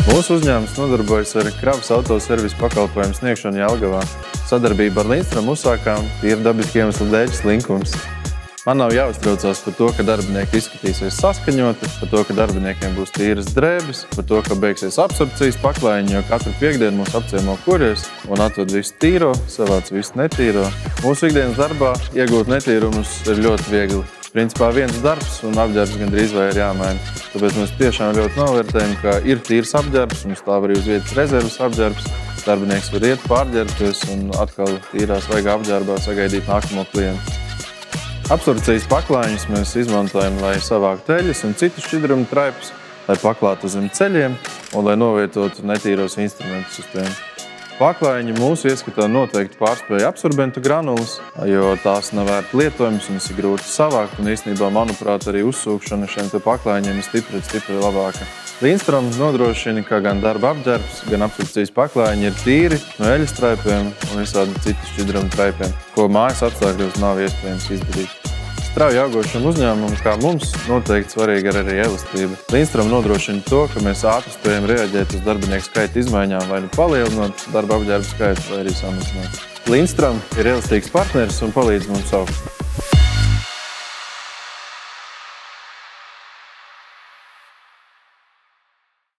Mūsu uzņēmums nodarbojas ar kravas autoservisu pakalpojumu sniegšanu Jelgavā. Sadarbību ar Lindstrom uzsākām tīri dabiski iemeslu dēļ slinkums. Man nav jāuztraucās par to, ka darbinieki izskatīsies saskaņoti, par to, ka darbiniekiem būs tīras drēbes, par to, ka beigsies absorpcijas paklājiņi, jo katru piekdienu mūs apciemo kurjers un atved visu tīro, savāc visu netīro. Mūsu ikdienas darbā iegūt netīrumus ir ļoti viegli. Principā viens darbs un apģērbs gandrīz vai ir jāmaina. Tāpēc mēs tiešām ļoti novērtējam, ka ir tīrs apģērbs un stāv arī uz vietas rezerves apģērbs. Darbinieks var iet pārģērbties un atkal tīrā svaigā apģērbā sagaidīt nākamo klientu. Absorpcijas paklājiņus mēs izmantojam, lai savāktu eļļas un citus šķidrumu traipus, lai paklātu zem ceļiem un lai novietotu netīros instrumentus uz tiem. Paklājiņi mūsu ieskatā noteikti pārspēja absorbentu granulas, jo tās nav vērti lietojamas un ir grūti savākt. Un īstenībā, manuprāt, arī uzsūkšana šiem paklājiņiem ir stipri labāka. Lindstrom nodrošina, ka gan darba apģērbs, gan absorpcijas paklājiņi ir tīri no eļļas traipiem un visādi citu šķidrumu traipiem, ko mājas apstākļos nav iespējams izdarīt. Strauji augošam uzņēmumam, kā mums, noteikti svarīga ir arī elastība. Lindstrom nodrošina to, ka mēs ātri spējam reaģēt uz darbinieku skaita izmaiņām, vai nu palielinot darba apģērbu skaitu, vai arī samazināt. Lindstrom ir elastīgs partneris un palīdz mums augt.